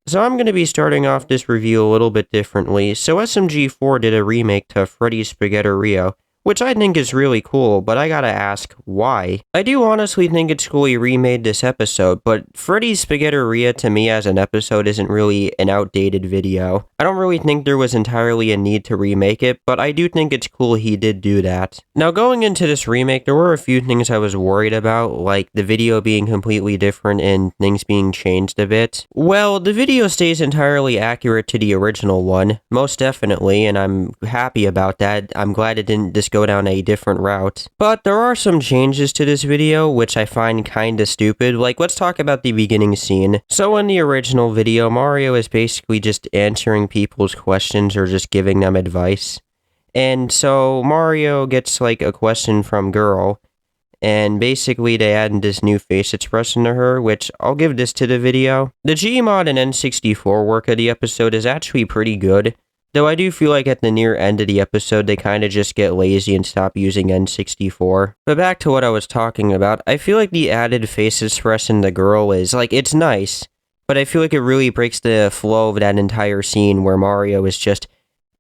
So I'm going to be starting off this review a little bit differently. So SMG4 did a remake to Freddy's Spaghetteria, which I think is really cool, but I gotta ask, why? I do honestly think it's cool he remade this episode, but Freddy's Spaghetteria to me as an episode isn't really an outdated video. I don't really think there was entirely a need to remake it, but I do think it's cool he did do that. Now going into this remake, there were a few things I was worried about, like the video being completely different and things being changed a bit. Well, the video stays entirely accurate to the original one, most definitely, and I'm happy about that. I'm glad it didn't just go down a different route. But there are some changes to this video which I find kinda stupid. Like, let's talk about the beginning scene. So in the original video, Mario is basically just answering people's questions or just giving them advice. And so Mario gets like a question from Girl, and basically they add this new face expression to her, which I'll give this to the video. The Gmod and N64 work of the episode is actually pretty good, though I do feel like at the near end of the episode they kinda just get lazy and stop using N64. But back to what I was talking about, I feel like the added face expression the Girl is, like, it's nice, but I feel like it really breaks the flow of that entire scene where Mario is just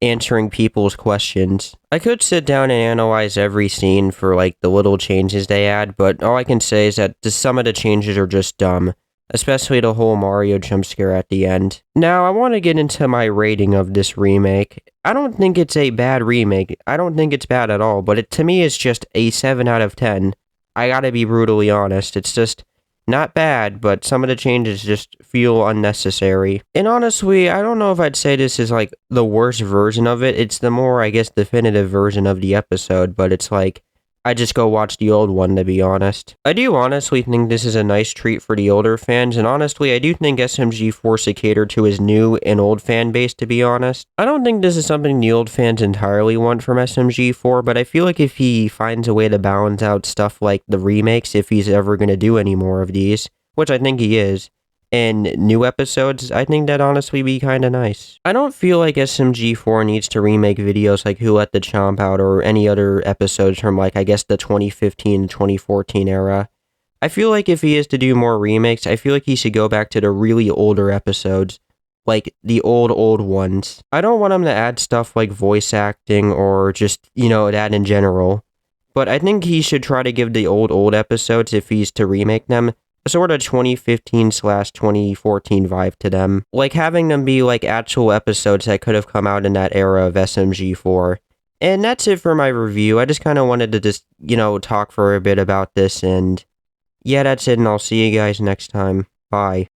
answering people's questions. I could sit down and analyze every scene for like the little changes they add, but all I can say is that some of the changes are just dumb, especially the whole Mario jump scare at the end. Now, I want to get into my rating of this remake. I don't think it's a bad remake. I don't think it's bad at all, but to me it's just a 7 out of 10. I gotta be brutally honest, it's just not bad, but some of the changes just feel unnecessary. And honestly, I don't know if I'd say this is like the worst version of it. It's the more, I guess, definitive version of the episode, but it's like, I just go watch the old one, to be honest. I do honestly think this is a nice treat for the older fans, and honestly, I do think SMG4 should cater to his new and old fan base, to be honest. I don't think this is something the old fans entirely want from SMG4, but I feel like if he finds a way to balance out stuff like the remakes, if he's ever going to do any more of these, which I think he is, and new episodes, I think that'd honestly be kinda nice. I don't feel like SMG4 needs to remake videos like Who Let the Chomp Out or any other episodes from like, I guess, the 2015 to 2014 era. I feel like if he is to do more remakes, I feel like he should go back to the really older episodes, like the old ones. I don't want him to add stuff like voice acting or just, that in general, but I think he should try to give the old episodes, if he's to remake them, sort of 2015/2014 vibe to them. Like having them be like actual episodes that could have come out in that era of SMG4. And that's it for my review. I just kind of wanted to just, talk for a bit about this, and yeah, that's it, and I'll see you guys next time. Bye.